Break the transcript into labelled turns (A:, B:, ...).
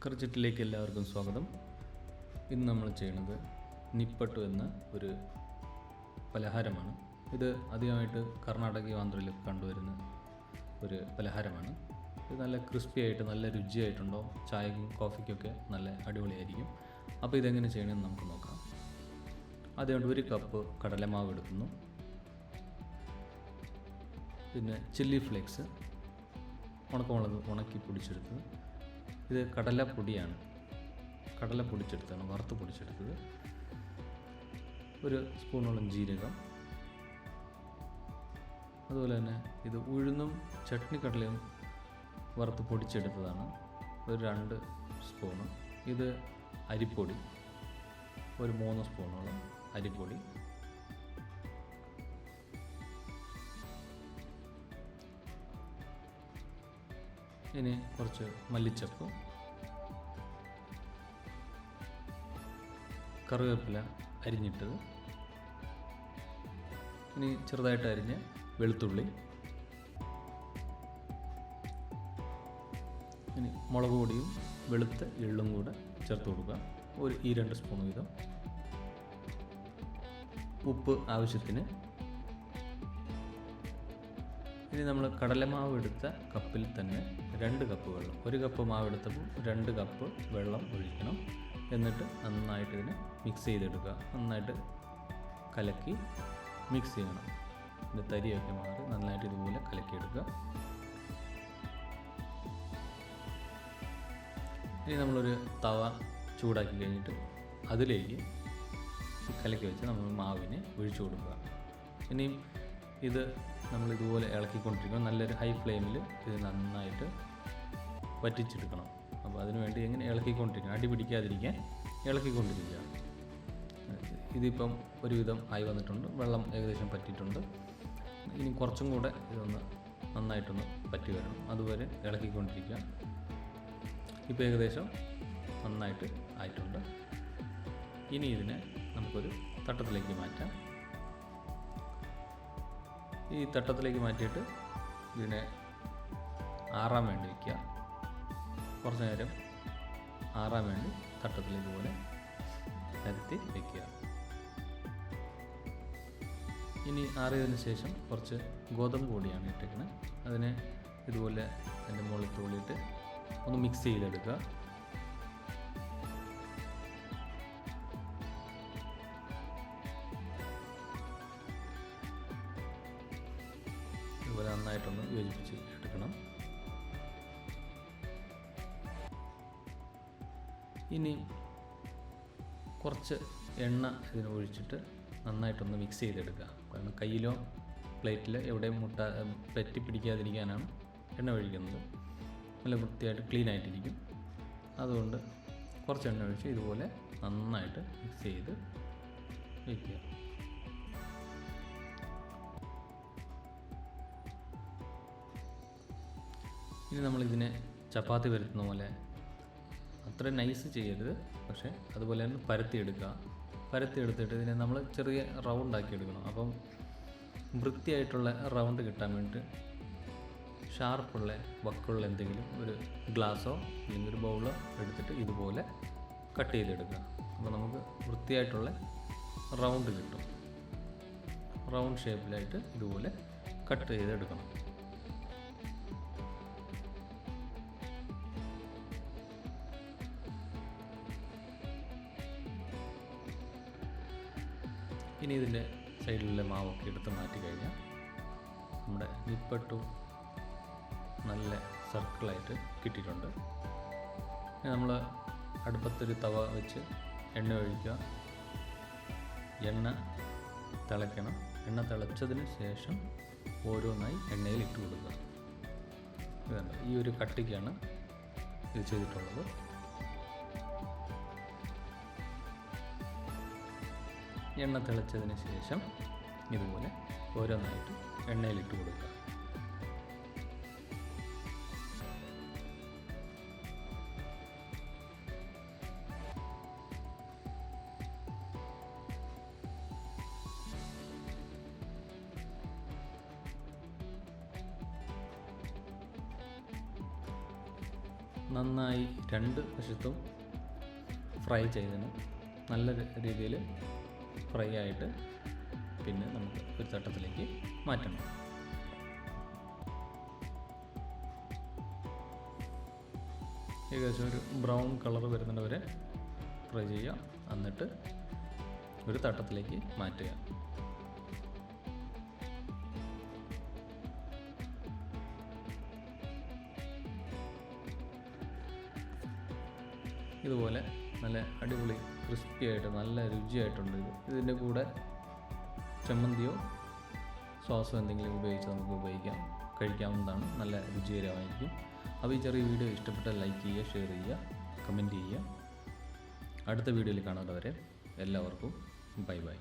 A: ചക്രച്ചിട്ടിലേക്ക് എല്ലാവർക്കും സ്വാഗതം. ഇന്ന് നമ്മൾ ചെയ്യുന്നത് നിപ്പട്ടു എന്ന ഒരു പലഹാരമാണ്. ഇത് അധികമായിട്ട് കർണാടക ആന്ധ്രയിലൊക്കെ കണ്ടുവരുന്ന ഒരു പലഹാരമാണ്. ഇത് നല്ല ക്രിസ്പി ആയിട്ട് നല്ല രുചിയായിട്ടുണ്ടോ, ചായക്കും കോഫിക്കൊക്കെ നല്ല അടിപൊളിയായിരിക്കും. അപ്പോൾ ഇതെങ്ങനെ ചെയ്യണമെന്ന് നമുക്ക് നോക്കാം. അതുകൊണ്ട് 1 കപ്പ് കടലമാവ് എടുക്കുന്നു. പിന്നെ ചില്ലി ഫ്ലേക്സ് ഉണക്കമുളക് ഉണക്കി പൊടിച്ചെടുത്തത്. ഇത് കടലപ്പൊടിയാണ്, കടല പൊടിച്ചെടുത്താണ്, വറുത്ത് പൊടിച്ചെടുത്തത്. 1 സ്പൂണോളം ജീരകം. അതുപോലെ തന്നെ ഇത് ഉഴുന്നും ചട്നി കടലയും വറുത്ത് പൊടിച്ചെടുത്തതാണ്, ഒരു 2 സ്പൂണ്. ഇത് അരിപ്പൊടി, ഒരു 3 സ്പൂണോളം അരിപ്പൊടി. ഇനി കുറച്ച് മല്ലിച്ചപ്പ്, കറിവേപ്പില അരിഞ്ഞിട്ടത്, ഇനി ചെറുതായിട്ട് അരിഞ്ഞ വെളുത്തുള്ളി, ഇനി മുളക് പൊടിയും വെളുത്ത എള്ളും കൂടെ ചേർത്ത് കൊടുക്കുക, ഈ 2 സ്പൂൺ വീതം. ഉപ്പ് ആവശ്യത്തിന്. ഇനി നമ്മൾ കടലമാവ് എടുത്ത കപ്പിൽ തന്നെ 2 കപ്പ് വെള്ളം, 1 കപ്പ് മാവ് എടുത്തപ്പോൾ 2 കപ്പ് വെള്ളം ഒഴിക്കണം. എന്നിട്ട് നന്നായിട്ട് ഇതിനെ മിക്സ് ചെയ്തെടുക്കുക. നന്നായിട്ട് കലക്കി മിക്സ് ചെയ്യണം. ഇത് തരിയൊക്കെ മാറി നന്നായിട്ട് ഇതുപോലെ കലക്കിയെടുക്കുക. ഇനി നമ്മളൊരു തവ ചൂടാക്കി കഴിഞ്ഞിട്ട് അതിലേക്ക് കലക്കി വെച്ച് നമ്മൾ മാവിനെ ഒഴിച്ചു കൊടുക്കുക. ഇനിയും ഇത് നമ്മളിതുപോലെ ഇളക്കിക്കൊണ്ടിരിക്കണം. നല്ലൊരു ഹൈ ഫ്ലെയിമിൽ ഇത് നന്നായിട്ട് വറ്റിച്ചെടുക്കണം. അപ്പോൾ അതിനുവേണ്ടി എങ്ങനെ ഇളക്കിക്കൊണ്ടിരിക്കണം, അടി പിടിക്കാതിരിക്കാൻ ഇളക്കിക്കൊണ്ടിരിക്കുക. ഇതിപ്പം ഒരുവിധം ആയി വന്നിട്ടുണ്ട്, വെള്ളം ഏകദേശം പറ്റിയിട്ടുണ്ട്. ഇനി കുറച്ചും കൂടെ ഇതൊന്ന് നന്നായിട്ടൊന്ന് പറ്റി വരണം, അതുവരെ ഇളക്കിക്കൊണ്ടിരിക്കുക. ഇപ്പോൾ ഏകദേശം നന്നായിട്ട് ആയിട്ടുണ്ട്. ഇനി ഇതിനെ നമുക്കൊരു തട്ടത്തിലേക്ക് മാറ്റാം. ഈ തട്ടത്തിലേക്ക് മാറ്റിയിട്ട് ഇതിനെ ആറാൻ വേണ്ടി വയ്ക്കുക. കുറച്ച് നേരം ആറാൻ വേണ്ടി തട്ടത്തിൽ ഇതുപോലെ നിരത്തി വയ്ക്കുക. ഇനി ആറിയതിന് ശേഷം കുറച്ച് ഗോതമ്പ് പൊടിയാണ് ഇട്ടിരിക്കുന്നത്. അതിനെ ഇതുപോലെ അതിൻ്റെ മുകളിൽ തൂളിയിട്ട് ഒന്ന് മിക്സ് ചെയ്തെടുക്കുക. ഇതുപോലെ നന്നായിട്ടൊന്ന് യോജിപ്പിച്ച് എടുക്കണം. ഇനി കുറച്ച് എണ്ണ ഇതിന് ഒഴിച്ചിട്ട് നന്നായിട്ടൊന്ന് മിക്സ് ചെയ്തെടുക്കുക. കാരണം കയ്യിലോ പ്ലേറ്റിലോ എവിടെയും പറ്റി പിടിക്കാതിരിക്കാനാണ് എണ്ണ ഒഴിക്കുന്നത്. നല്ല വൃത്തിയായിട്ട് ക്ലീൻ ആയിട്ടിരിക്കും. അതുകൊണ്ട് കുറച്ച് എണ്ണ ഒഴിച്ച് ഇതുപോലെ നന്നായിട്ട് മിക്സ് ചെയ്ത് വയ്ക്കുക. ഇനി നമ്മളിതിനെ ചപ്പാത്തി പരത്തുന്ന പോലെ അത്ര നൈസ് ചെയ്യരുത്, പക്ഷേ അതുപോലെ തന്നെ പരത്തിയെടുത്തിട്ട് ഇതിനെ നമ്മൾ ചെറിയ റൗണ്ടാക്കി എടുക്കണം. അപ്പം വൃത്തിയായിട്ടുള്ള റൗണ്ട് കിട്ടാൻ വേണ്ടി ഷാർപ്പുള്ള വക്കുള്ള എന്തെങ്കിലും ഒരു ഗ്ലാസ്സോ അല്ലെങ്കിൽ ഒരു ബൗളോ എടുത്തിട്ട് ഇതുപോലെ കട്ട് ചെയ്തെടുക്കുക. അപ്പോൾ നമുക്ക് വൃത്തിയായിട്ടുള്ള റൗണ്ട് കിട്ടും. റൗണ്ട് ഷേപ്പിലായിട്ട് ഇതുപോലെ കട്ട് ചെയ്തെടുക്കണം. ഇനി ഇതിൻ്റെ സൈഡിലെ മാവൊക്കെ എടുത്ത് മാറ്റി കഴിഞ്ഞാൽ നമ്മുടെ നിപ്പട്ടു നല്ല സർക്കിളായിട്ട് കിട്ടിയിട്ടുണ്ട്. നമ്മൾ അടുപ്പത്തൊരു തവ വെച്ച് എണ്ണ ഒഴിക്കുക. എണ്ണ തിളയ്ക്കണം. എണ്ണ തിളച്ചതിന് ശേഷം ഓരോന്നായി എണ്ണയിൽ ഇട്ട് കൊടുക്കുക. ഇതാണ് ഈ ഒരു കട്ടിക്കാണ് ഇത് ചെയ്തിട്ടുള്ളത്. എണ്ണ തിളച്ചതിന് ശേഷം ഇതുപോലെ ഓരോന്നായിട്ട് എണ്ണയിലിട്ട് കൊടുക്കുക. നന്നായി രണ്ട് വശത്തും ഫ്രൈ ചെയ്തതിന് നല്ല രീതിയിൽ ഫ്രൈ ആയിട്ട് പിന്നെ നമുക്ക് ഒരു തട്ടത്തിലേക്ക് മാറ്റണം. ഏകദേശം ഒരു ബ്രൗൺ കളർ വരുന്നത് വരെ ഫ്രൈ ചെയ്യുക. എന്നിട്ട് ഒരു തട്ടത്തിലേക്ക് മാറ്റുക. ഇതുപോലെ നല്ല അടിപൊളി ക്രിസ്പി ആയിട്ട് നല്ല രുചിയായിട്ടുണ്ട്. ഇതിൻ്റെ കൂടെ ചമ്മന്തിയോ സോസോ എന്തെങ്കിലും ഉപയോഗിച്ച് നമുക്ക് കഴിക്കാവുന്നതാണ്. നല്ല രുചികരമായിരിക്കും. അപ്പോൾ ഈ ചെറിയ വീഡിയോ ഇഷ്ടപ്പെട്ടാൽ ലൈക്ക് ചെയ്യുക, ഷെയർ ചെയ്യുക, കമൻറ്റ് ചെയ്യുക. അടുത്ത വീഡിയോയിൽ കാണുന്നവരെ എല്ലാവർക്കും ബൈ ബൈ.